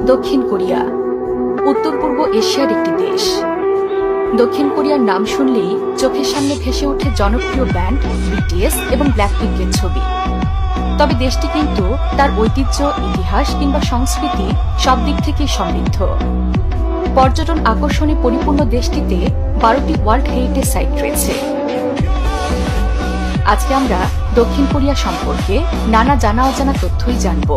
দক্ষিণ কোরিয়া উত্তর পূর্ব এশিয়ার একটি দেশ। দক্ষিণ কোরিয়ার নাম শুনলেই চোখের সামনে ভেসে ওঠে জনপ্রিয় ব্যান্ড বিটিএস এবং ব্ল্যাকপিঙ্কের ছবি। তবে দেশটি কিন্তু তার ঐতিহ্য, ইতিহাস কিংবা সংস্কৃতি সব দিক থেকেই সমৃদ্ধ। পর্যটন আকর্ষণে পরিপূর্ণ দেশটিতে 12টি ওয়ার্ল্ড হেরিটেজ সাইট রয়েছে। আজকে আমরা দক্ষিণ কোরিয়া সম্পর্কে নানা জানা অজানা তথ্যই জানব।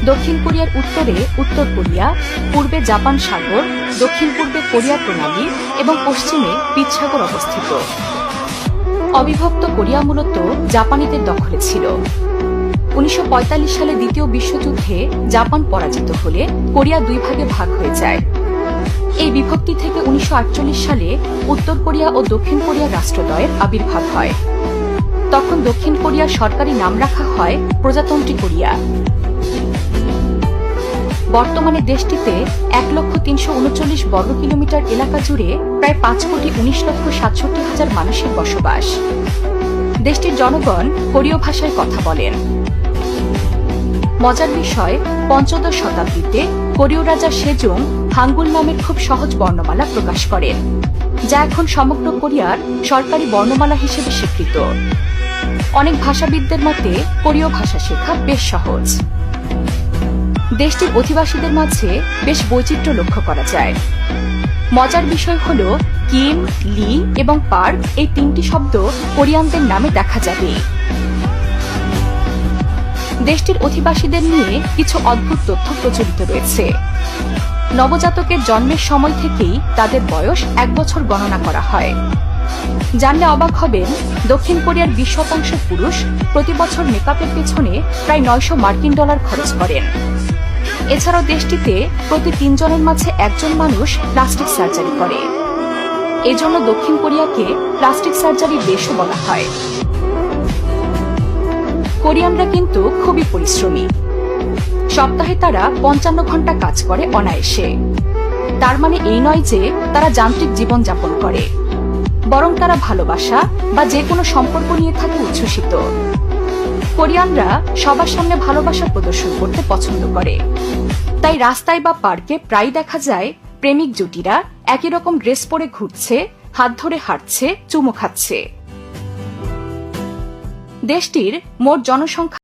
দক্ষিণ কোরিয়ার উত্তরে উত্তর কোরিয়া, পূর্বে জাপান সাগর, দক্ষিণ পূর্বে কোরিয়া প্রণালী এবং পশ্চিমে পিচ সাগর অবস্থিত। অবিভক্ত কোরিয়া মূলত জাপানিদের দখলে ছিল। 1945 সালে দ্বিতীয় বিশ্বযুদ্ধে জাপান পরাজিত হলে কোরিয়া দুই ভাগে ভাগ হয়ে যায়। এই বিভক্তি থেকে 1948 সালে উত্তর কোরিয়া ও দক্ষিণ কোরিয়ার রাষ্ট্রদ্বয়ের আবির্ভাব হয়। তখন দক্ষিণ কোরিয়ার সরকারি নাম রাখা হয় প্রজাতন্ত্রী কোরিয়া। বর্তমানে দেশটিতে 1,339 বর্গ কিলোমিটার এলাকা জুড়ে প্রায় 5,19,67,000 মানুষের বসবাস। দেশটির জনগণ কোরীয় ভাষায় কথা বলেন। মজার বিষয়, পঞ্চদশ শতাব্দীতে কোরীয় রাজা সেজং হাঙ্গুল নামের খুব সহজ বর্ণমালা প্রকাশ করেন, যা এখন সমগ্র কোরিয়ার সরকারি বর্ণমালা হিসেবে স্বীকৃত। অনেক ভাষাবিদদের মতে কোরীয় ভাষা শেখা বেশ সহজ। দেশটির অধিবাসীদের মাঝে বেশ বৈচিত্র্য লক্ষ্য করা যায়। মজার বিষয় হল কিম, লি এবং পার্ক এই তিনটি শব্দ কোরিয়ানদের নামে দেখা যাবে। দেশটির অধিবাসীদের নিয়ে কিছু অদ্ভুত তথ্য প্রচলিত রয়েছে। নবজাতকের জন্মের সময় থেকেই তাদের বয়স 1 বছর গণনা করা হয়। জানলে অবাক হবেন, দক্ষিণ কোরিয়ার 20% পুরুষ প্রতি বছর মেকআপের পেছনে প্রায় $900 খরচ করেন। এছাড়াও দেশটিতে প্রতি 3 জনের মাঝে 1 জন মানুষ প্লাস্টিক সার্জারি করে। এজন্য দক্ষিণ কোরিয়াকে প্লাস্টিক সার্জারির দেশও বলা হয়। কোরিয়ানরা কিন্তু খুবই পরিশ্রমী। সপ্তাহে তারা 55 ঘন্টা কাজ করে অনায়াসে। তার মানে এই নয় যে তারা যান্ত্রিক জীবনযাপন করে, বরং তারা ভালোবাসা বা যে কোনো সম্পর্ক নিয়ে থাকে উচ্ছ্বসিত। কোরিয়ানরা সবার সামনে ভালোবাসা প্রদর্শন করতে পছন্দ করে। তাই রাস্তায় বা পার্কে প্রায় দেখা যায় প্রেমিক জুটিরা একই রকম ড্রেস পরে ঘুরছে, হাত ধরে হাঁটছে, চুমু খাচ্ছে। দেশটির মোট জনসংখ্যা